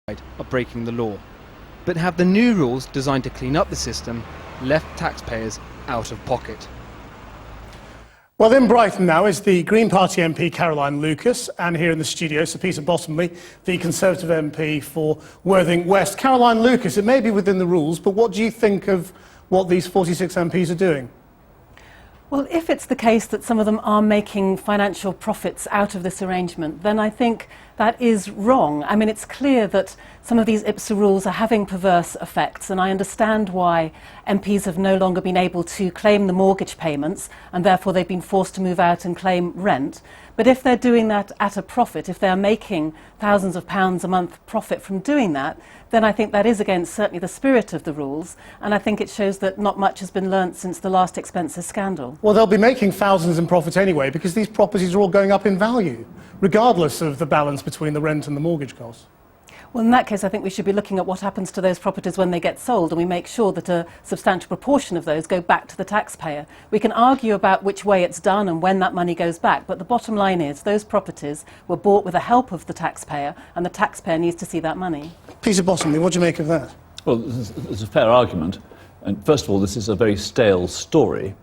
of breaking the law. But have the new rules designed to clean up the system left taxpayers out of pocket? Well, in Brighton now is the Green Party MP Caroline Lucas, and here in the studio, Sir Peter Bottomley, the Conservative MP for Worthing West. Caroline Lucas, it may be within the rules, but what do you think of what these 46 MPs are doing? Well, if it's the case that some of them are making financial profits out of this arrangement, then I think that is wrong. I mean, it's clear that some of these IPSA rules are having perverse effects, and I understand why MPs have no longer been able to claim the mortgage payments, and therefore they've been forced to move out and claim rent. But if they're doing that at a profit, if they're making thousands of pounds a month profit from doing that, then I think that is against certainly the spirit of the rules, and I think it shows that not much has been learnt since the last expenses scandal. Well, they'll be making thousands in profit anyway, because these properties are all going up in value, regardless of the balance between the rent and the mortgage costs. Well, in that case, I think we should be looking at what happens to those properties when they get sold, and we make sure that a substantial proportion of those go back to the taxpayer. We can argue about which way it's done and when that money goes back, but the bottom line is those properties were bought with the help of the taxpayer, and the taxpayer needs to see that money. Peter Bottomley, what do you make of that? Well, it's a fair argument. And first of all, this is a very stale story,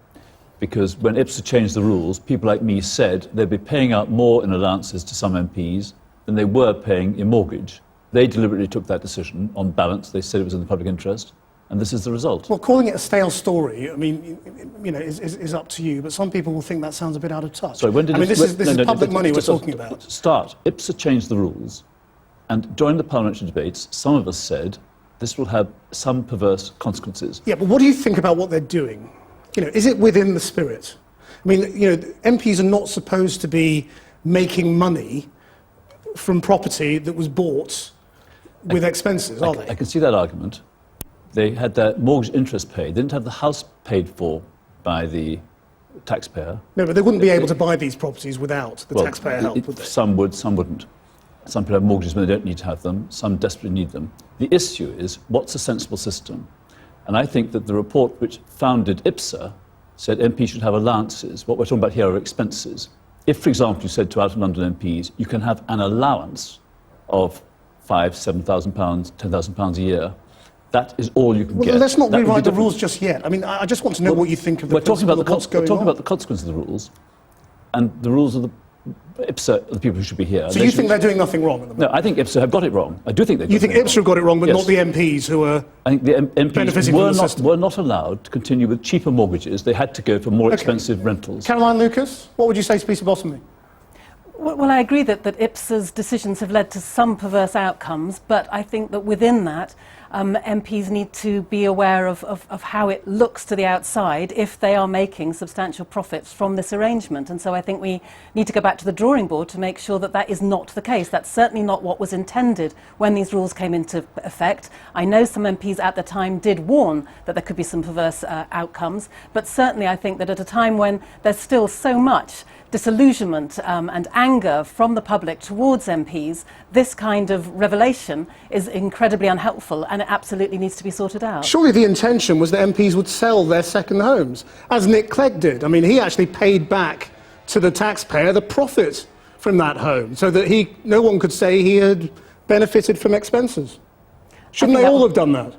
because when IPSA changed the rules, people like me said they'd be paying out more in allowances to some MPs than they were paying in mortgage. They deliberately took that decision on balance. They said it was in the public interest, and this is the result. Well, calling it a stale story, I mean, you know, is up to you, but some people will think that sounds a bit out of touch. Sorry, when did this is public money we're talking about. Start. IPSA changed the rules, and during the parliamentary debates, some of us said this will have some perverse consequences. Yeah, but what do you think about what they're doing? You know, is it within the spirit? I mean, you know, MPs are not supposed to be making money from property that was bought with expenses, are they? I can see that argument. They had their mortgage interest paid. They didn't have the house paid for by the taxpayer. No, but they wouldn't be able to buy these properties without the taxpayer help, would they? Some would, some wouldn't. Some people have mortgages when they don't need to have them. Some desperately need them. The issue is, what's a sensible system? And I think that the report which founded IPSA said MPs should have allowances. What we're talking about here are expenses. If, for example, you said to out of London MPs, you can have an allowance of £5,000, £7,000, £10,000 a year, that is all you can get. Well, let's not rewrite the rules just yet. I mean, I just want to know what you think of the principle of what's going on. We're talking about the consequences of the rules, and the rules of the IPSA are the people who should be here. So you think they're doing nothing wrong at the moment? No, I think IPSA have got it wrong. I do think they. You think IPSA have got it wrong, but not the MPs who are benefiting from the system? were not allowed to continue with cheaper mortgages. They had to go for more expensive rentals. Caroline Lucas, what would you say to Peter Bottomley? Well, I agree that IPSA's decisions have led to some perverse outcomes, but I think that within that, MPs need to be aware of how it looks to the outside if they are making substantial profits from this arrangement. And so I think we need to go back to the drawing board to make sure that that is not the case. That's certainly not what was intended when these rules came into effect. I know some MPs at the time did warn that there could be some perverse outcomes, but certainly I think that at a time when there's still so much disillusionment and anger from the public towards MPs, this kind of revelation is incredibly unhelpful, and it absolutely needs to be sorted out. Surely the intention was that MPs would sell their second homes, as Nick Clegg did. I mean, he actually paid back to the taxpayer the profit from that home, so that no one could say he had benefited from expenses. Shouldn't they all have done that?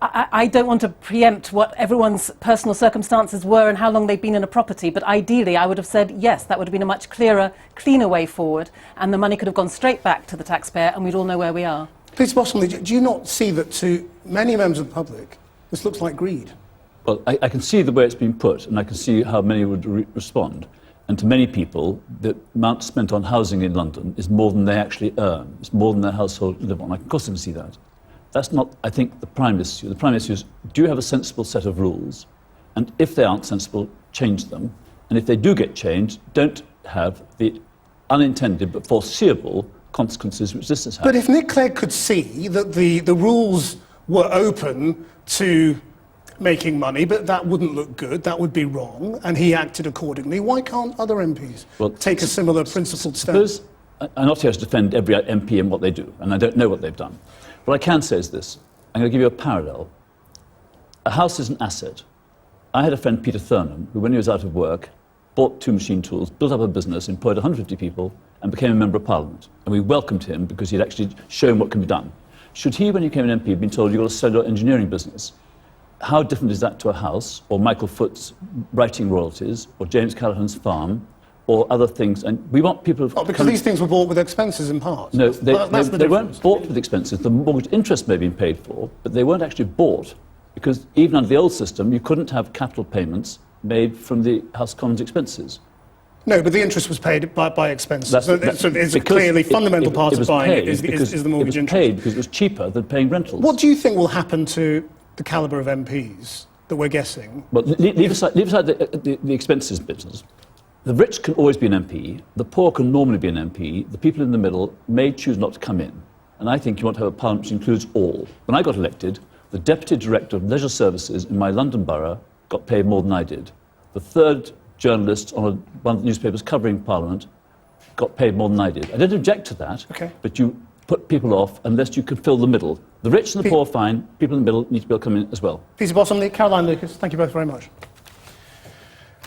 I don't want to preempt what everyone's personal circumstances were and how long they've been in a property, but ideally I would have said yes, that would have been a much clearer, cleaner way forward, and the money could have gone straight back to the taxpayer and we'd all know where we are. Peter Bottomley, do you not see that to many members of the public this looks like greed? Well, I can see the way it's been put, and I can see how many would respond. And to many people, the amount spent on housing in London is more than they actually earn. It's more than their household live on. I can constantly see that. That's not, I think, the prime issue. The prime issue is, do you have a sensible set of rules? And if they aren't sensible, change them. And if they do get changed, don't have the unintended but foreseeable consequences which this has had. But if Nick Clegg could see that the rules were open to making money, but that wouldn't look good, that would be wrong, and he acted accordingly, why can't other MPs take a similar principled step? I'm not here to defend every MP and what they do, and I don't know what they've done. What I can say is this. I'm going to give you a parallel. A house is an asset. I had a friend, Peter Thurnham, who, when he was out of work, bought 2 machine tools, built up a business, employed 150 people, and became a Member of Parliament. And we welcomed him because he'd actually shown what can be done. Should he, when he became an MP, have been told, you've got to sell your engineering business? How different is that to a house, or Michael Foot's writing royalties, or James Callaghan's farm, or other things? And we want people... Oh, because these things were bought with expenses in part. No, They weren't bought with expenses. The mortgage interest may have been paid for, but they weren't actually bought, because even under the old system, you couldn't have capital payments made from the House of Commons expenses. No, but the interest was paid by expenses. That's- So that- it's a because clearly fundamental part it of was buying paid it is the mortgage It was interest. paid because it was cheaper than paying rentals. What do you think will happen to the calibre of MPs that we're guessing? Well, leave aside the expenses business. The rich can always be an MP. The poor can normally be an MP. The people in the middle may choose not to come in. And I think you want to have a parliament which includes all. When I got elected, the Deputy Director of Leisure Services in my London borough got paid more than I did. The third journalist on one of the newspapers covering Parliament got paid more than I did. I didn't object to that, Okay. but you put people off unless you can fill the middle. The rich and the poor, fine. People in the middle need to be able to come in as well. Peter Bottomley, Caroline Lucas, thank you both very much.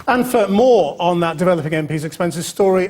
And for more on that developing MPs expenses story...